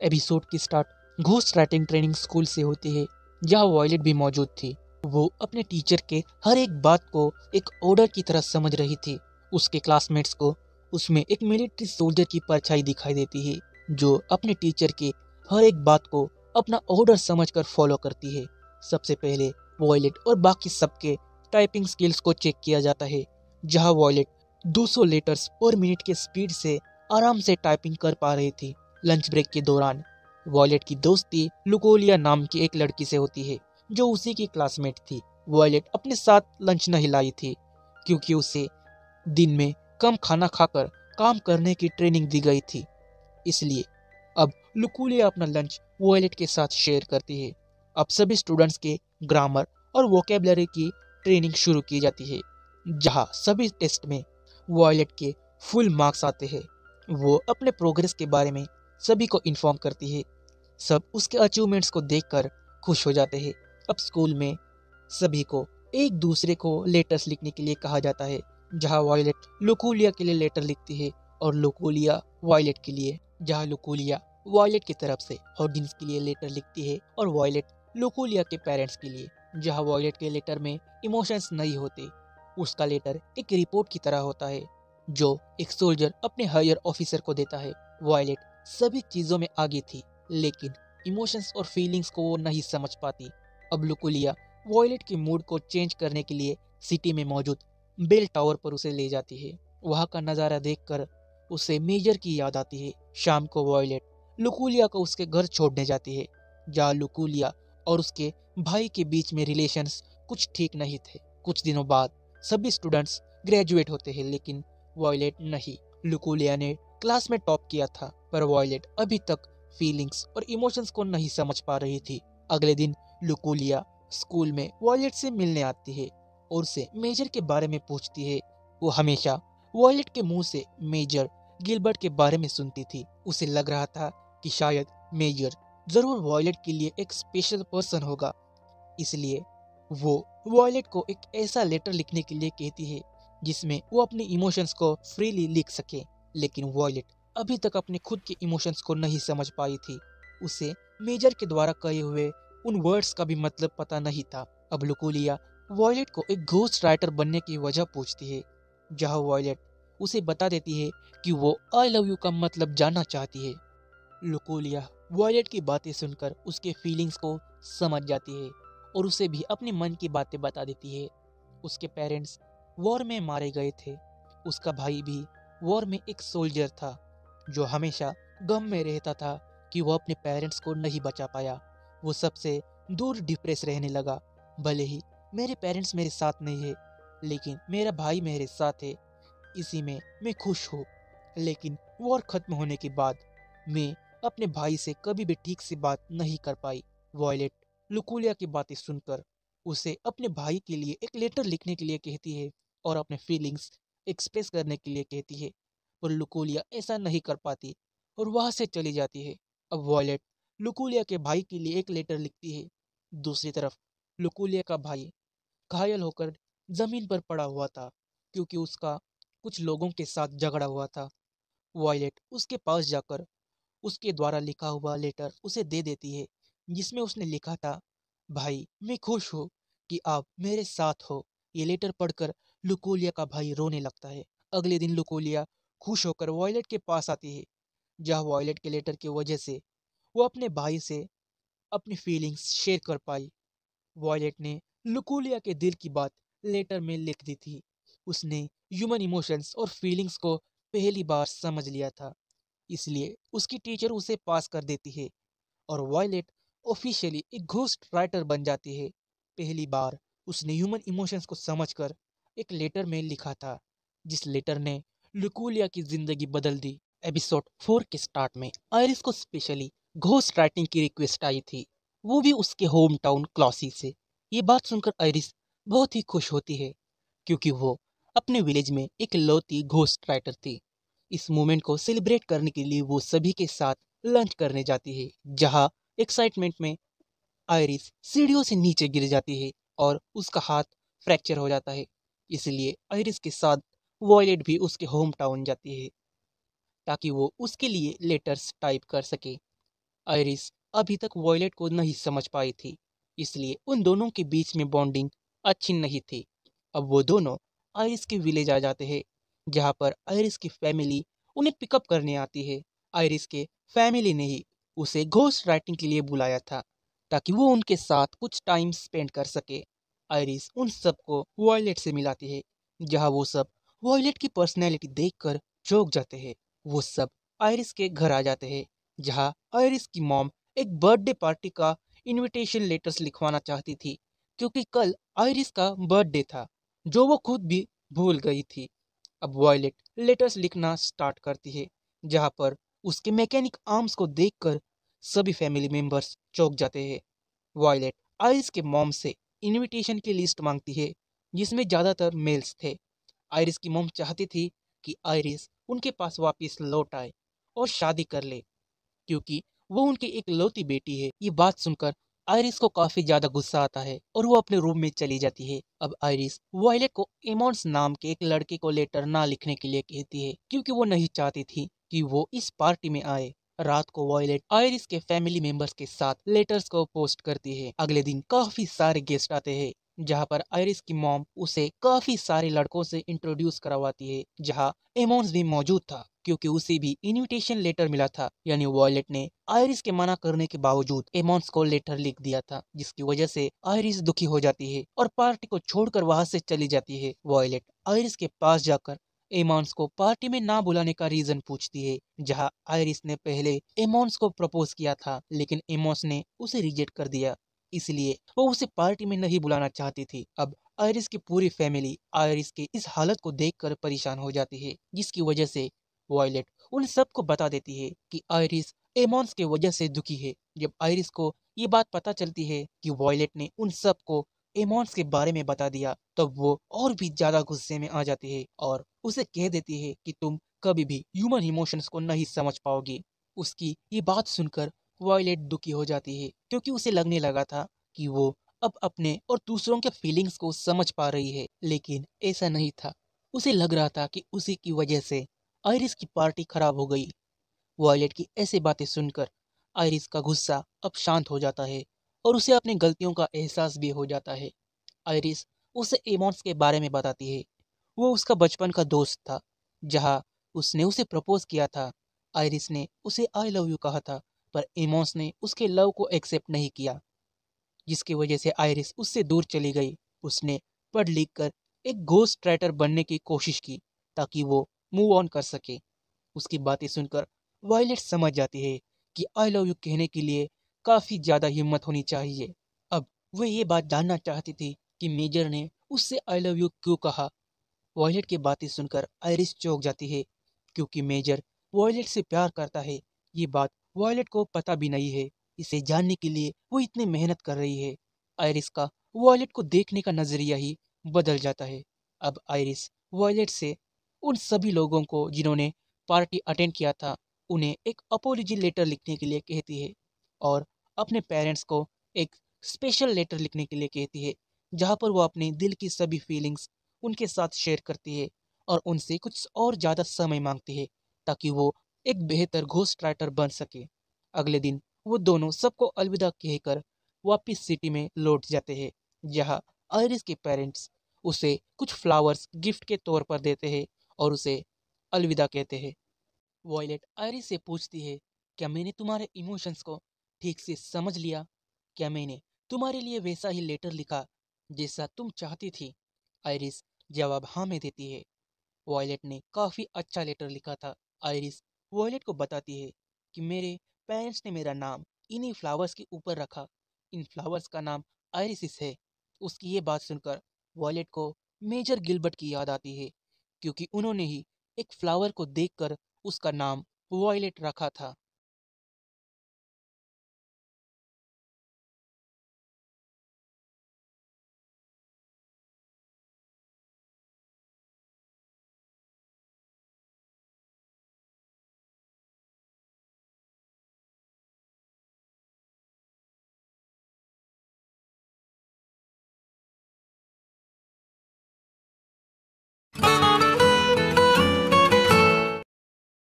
Episode की start ghost writing training school से होती है, जहां वॉयलेट भी मौजूद थी। वो अपने टीचर के हर एक बात को एक ऑर्डर की तरह समझ रही थी। उसके क्लासमेट्स को उसमें एक मिलिट्री सोल्जर की परछाई दिखाई देती है, जो अपने टीचर के हर एक बात को अपना ऑर्डर समझकर फॉलो करती है। सबसे पहले वॉयलेट और बाकी सबके टाइपिंग स्किल्स को चेक किया जाता है, जहां वॉयलेट 200 लेटर्स पर मिनट के स्पीड से आराम से टाइपिंग कर पा रही थी। लंच ब्रेक के दौरान वॉयलेट की दोस्ती लुकोलिया नाम की एक लड़की से होती है, जो उसी की क्लासमेट थी। वॉयलेट अपने साथ लंच नहीं लाई थी, क्योंकि उसे दिन में कम खाना खाकर काम करने की ट्रेनिंग दी गई थी। इसलिए अब लुकोलिया अपना लंच वॉयलेट के साथ शेयर करती है। अब सभी स्टूडेंट्स के ग्रामर और वोकेबलरी की ट्रेनिंग शुरू की जाती है, जहां सभी टेस्ट में वॉयलेट के फुल मार्क्स आते हैं। वो अपने प्रोग्रेस के बारे में सभी को इन्फॉर्म करती है। सब उसके अचीवमेंट्स को देखकर खुश हो जाते हैं। अब स्कूल में सभी को एक दूसरे को लेटर्स लिखने के लिए कहा जाता है, जहां वॉयलेट लुकोलिया के लिए लेटर लिखती है और लुकोलिया वॉयलेट के लिए, जहां लुकोलिया वॉयलेट की तरफ से हॉगिंस के लिए लेटर लिखती है और वॉयलेट लुकोलिया के पेरेंट्स के लिए। जहां वॉयलेट के लेटर में इमोशंस नहीं होते, उसका लेटर एक रिपोर्ट की तरह होता है, जो एक सोल्जर अपने हायर ऑफिसर को देता है। वॉयलेट सभी चीजों में आगे थी, लेकिन इमोशंस और फीलिंग्स को वो नहीं समझ पाती। अब लुकुलिया वॉयलेट के मूड को चेंज करने के लिए सिटी में मौजूद बेल टावर पर उसे ले जाती है। वहाँ का नज़ारा देखकर उसे मेजर की याद आती है। शाम को वॉयलेट लुकुलिया को उसके घर छोड़ने जाती है, जहाँ लुकुलिया और उसके भाई के बीच में रिलेशंस कुछ ठीक नहीं थे। कुछ दिनों बाद सभी स्टूडेंट्स ग्रेजुएट होते हैं, लेकिन वॉयलेट नहीं। लुकुलिया ने क्लास में टॉप किया था, पर वॉयलेट अभी तक फीलिंग्स और इमोशंस को नहीं समझ पा रही थी। अगले दिन लुकुलिया स्कूल में वॉयलेट से मिलने आती है और उसे मेजर के बारे में पूछती है। वो हमेशा वॉयलेट के मुंह से मेजर गिलबर्ट के बारे में सुनती थी। उसे लग रहा था कि शायद मेजर जरूर वॉयलेट के लिए एक स्पेशल पर्सन होगा, इसलिए वो वॉयलेट को एक ऐसा लेटर लिखने के लिए कहती है जिसमें वो अपने इमोशंस को फ्रीली लिख सके। लेकिन वॉयलेट अभी तक अपने खुद के इमोशंस को नहीं समझ पाई थी। उसे मेजर के द्वारा कहे हुए उन वर्ड्स का भी मतलब पता नहीं था। अब लुकुलिया वॉयलेट को एक घोस्ट राइटर बनने की वजह पूछती है, जहां वॉयलेट उसे बता देती है कि वो आई लव यू का मतलब जानना चाहती है। लुकुलिया वॉयलेट की बातें सुनकर उसके फीलिंग्स को समझ जाती है और उसे भी अपने मन की बातें बता देती है। उसके पेरेंट्स वॉर में मारे गए थे। उसका भाई भी वॉर में एक सोल्जर था, जो हमेशा गम में रहता था कि वो अपने पेरेंट्स को नहीं बचा पाया। वो सबसे दूर डिप्रेस रहने लगा। भले ही मेरे पेरेंट्स मेरे साथ नहीं है, लेकिन मेरा भाई मेरे साथ है, इसी में मैं खुश हूँ। लेकिन वॉर खत्म होने के बाद मैं अपने भाई से कभी भी ठीक से बात नहीं कर पाई। वॉयलेट लुकुलिया की बातें सुनकर उसे अपने भाई के लिए एक लेटर लिखने के लिए कहती है और अपने फीलिंग्स एक्सप्रेस करने के लिए कहती है, पर लुकुलिया ऐसा नहीं कर पाती और वहां से चली जाती है। अब वॉयलेट लुकुलिया के भाई के लिए एक लेटर लिखती है। दूसरी तरफ लुकुलिया का भाई घायल होकर जमीन पर पड़ा हुआ था, क्योंकि उसका कुछ लोगों के साथ झगड़ा हुआ था। वॉयलेट उसके पास जाकर उसके द्वारा लिखा हुआ लेटर उसे दे देती है, जिसमें उसने लिखा था, भाई मैं खुश हूँ कि आप मेरे साथ हो। ये लेटर पढ़कर लुकोलिया का भाई रोने लगता है। अगले दिन लुकोलिया खुश होकर वॉयलेट के पास आती है, जहाँ वॉयलेट के लेटर की वजह से वो अपने भाई से अपनी फीलिंग्स शेयर कर पाई। वॉयलेट ने लुकोलिया के दिल की बात लेटर में लिख दी थी। उसने ह्यूमन इमोशंस और फीलिंग्स को पहली बार समझ लिया था, इसलिए उसकी टीचर उसे पास कर देती है और वॉयलेट ऑफिशियली एक घोस्ट राइटर बन जाती है। पहली बार उसने ह्यूमन इमोशंस को समझकर एक लेटर में लिखा था, जिस लेटर ने लुकुलिया की जिंदगी बदल दी। एपिसोड 4 के स्टार्ट में आयरिस को स्पेशली घोस्ट राइटिंग की रिक्वेस्ट आई थी, वो भी उसके होम टाउन क्लॉसी से। ये बात सुनकर आयरिस बहुत ही खुश होती है, क्योंकि वो अपने विलेज में एक लौती घोस्ट राइटर थी। इस मोमेंट को सेलिब्रेट करने के लिए वो सभी के साथ लंच करने जाती है, जहां एक्साइटमेंट में आयरिस सीढ़ियों से नीचे गिर जाती है और उसका हाथ फ्रैक्चर हो जाता है। इसलिए आयरिस के साथ वॉयलेट भी उसके होम टाउन जाती है, ताकि वो उसके लिए लेटर्स टाइप कर सके। आयरिस अभी तक वॉयलेट को नहीं समझ पाई थी, इसलिए उन दोनों के बीच में बॉन्डिंग अच्छी नहीं थी। अब वो दोनों आयरिस के विलेज आ जाते हैं, जहाँ पर आयरिस की फैमिली उन्हें पिकअप करने आती है। आयरिस के फैमिली ने ही उसे घोस्ट राइटिंग के लिए बुलाया था, ताकि वो उनके साथ कुछ टाइम स्पेंड कर सके। आयरिस उन सबको वॉयलेट से मिलाती है, जहाँ वो सब वॉयलेट की पर्सनैलिटी देखकर चौंक जाते हैं। वो सब आयरिस के घर आ जाते हैं, जहाँ आयरिस की मॉम एक बर्थडे पार्टी का इनविटेशन लेटर्स लिखवाना चाहती थी, क्योंकि कल आयरिस का बर्थडे था, जो वो खुद भी भूल गई थी। अब वॉयलेट लेटर्स लिखना स्टार्ट करती है, जहाँ पर उसके मैकेनिक आर्म्स को देखकर सभी फैमिली मेंबर्स चौंक जाते हैं। वॉयलेट आयरिस के मॉम से इनविटेशन की लिस्ट मांगती है, जिसमें ज़्यादातर मेल्स थे। आयरिस की मॉम चाहती थी कि आयरिस उनके पास वापस लौट आए और शादी कर ले, क्योंकि वो उनकी एक लौती बेटी है। ये बात सुनकर आयरिस को काफी ज्यादा गुस्सा आता है और वो अपने रूम में चली जाती है। अब आयरिस वायलेट को एमोन्स नाम के एक लड़के को लेटर ना लिखने के लिए कहती है, क्योंकि वो नहीं चाहती थी कि वो इस पार्टी में आए। रात को वॉयलेट आयरिस के फैमिली मेंबर्स के साथ लेटर्स को पोस्ट करती है। अगले दिन काफी सारे गेस्ट आते हैं, जहाँ पर आयरिस की मॉम उसे काफी सारे लड़कों से इंट्रोड्यूस करवाती है, जहाँ एमोन्स भी मौजूद था, क्योंकि उसे भी इनविटेशन लेटर मिला था। यानी वॉयलेट ने आयरिस के मना करने के बावजूद एमोन्स को लेटर लिख दिया था, जिसकी वजह से आयरिस दुखी हो जाती है और पार्टी को छोड़कर वहां से चली जाती है। वॉयलेट आयरिस के पास जाकर एमोन्स को पार्टी में ना बुलाने का रीजन पूछती है, जहां आयरिस ने पहले एमोन्स को प्रपोज किया था, लेकिन एमोन्स ने उसे रिजेक्ट कर दिया, इसलिए वो उसे पार्टी में नहीं बुलाना चाहती थी। अब आयरिस की पूरी फैमिली आयरिस के इस हालत को देखकर परेशान हो जाती है, जिसकी वजह से वॉयलेट उन सबको बता देती है कि आयरिस एमोन्स के वजह से दुखी है। जब आयरिस को ये बात पता चलती है कि वॉयलेट ने उन सबको एमोन्स के बारे में बता दिया, तब वो और भी ज्यादा गुस्से में आ जाती है और उसे कह देती है कि तुम कभी भी ह्यूमन इमोशंस को नहीं समझ पाओगी। उसकी ये बात सुनकर वॉयलेट दुखी हो जाती है, क्योंकि उसे लगने लगा था कि वो अब अपने और दूसरों के फीलिंग्स को समझ पा रही है, लेकिन ऐसा नहीं था। उसे लग रहा था कि उसी की वजह से आयरिस की पार्टी खराब हो गई। वॉयलेट की ऐसी बातें सुनकर आयरिस का गुस्सा अब शांत हो जाता है और उसे अपनी गलतियों का एहसास भी हो जाता है। आयरिस उसे एमोन्स के बारे में बताती है। वो उसका बचपन का दोस्त था, जहाँ उसने उसे प्रपोज किया था। आयरिस ने उसे आई लव यू कहा था, पर एमोन्स ने उसके लव को एक्सेप्ट नहीं किया, जिसकी वजह से आयरिस उससे दूर चली गई। उसने पढ़ लिख कर एक घोस्ट राइटर बनने की कोशिश की, ताकि वो मूव ऑन कर सके। उसकी बातें सुनकर वायलेट समझ जाती है कि आई लव यू कहने के लिए काफी ज्यादा हिम्मत होनी चाहिए। अब वह ये बात जानना चाहती थी कि मेजर ने उससे आई लव यू क्यों कहा। वॉयलेट की बातें सुनकर आयरिस चौंक जाती है, क्योंकि मेजर वॉयलेट से प्यार करता है। ये बात वॉयलेट को पता भी नहीं है। इसे जानने के लिए वो इतनी मेहनत कर रही है। आयरिस का वॉयलेट को देखने का नजरिया ही बदल जाता है। अब आयरिस वॉयलेट से उन सभी लोगों को जिन्होंने पार्टी अटेंड किया था, उन्हें एक अपोलॉजी लेटर लिखने के लिए कहती है, और अपने पेरेंट्स को एक स्पेशल लेटर लिखने के लिए कहती है, जहाँ पर वो अपने दिल की सभी फीलिंग्स उनके साथ शेयर करती है और उनसे कुछ और ज़्यादा समय मांगती है, ताकि वो एक बेहतर घोस्ट राइटर बन सके। अगले दिन वो दोनों सबको अलविदा कहकर वापस सिटी में लौट जाते हैं, जहाँ आयरिस के पेरेंट्स उसे कुछ फ्लावर्स गिफ्ट के तौर पर देते हैं और उसे अलविदा कहते हैं। वॉयलेट आयरिस से पूछती है, क्या मैंने तुम्हारे इमोशंस को ठीक से समझ लिया? क्या मैंने तुम्हारे लिए वैसा ही लेटर लिखा जैसा तुम चाहती थी? आयरिस जवाब हाँ में देती है। वॉयलेट ने काफी अच्छा लेटर लिखा था। आयरिस वॉयलेट को बताती है कि मेरे पेरेंट्स ने मेरा नाम इन्हीं फ्लावर्स के ऊपर रखा। इन फ्लावर्स का नाम आयरिस है। उसकी ये बात सुनकर वॉयलेट को मेजर गिलबर्ट की याद आती है, क्योंकि उन्होंने ही एक फ्लावर को देखकर उसका नाम वॉयलेट रखा था।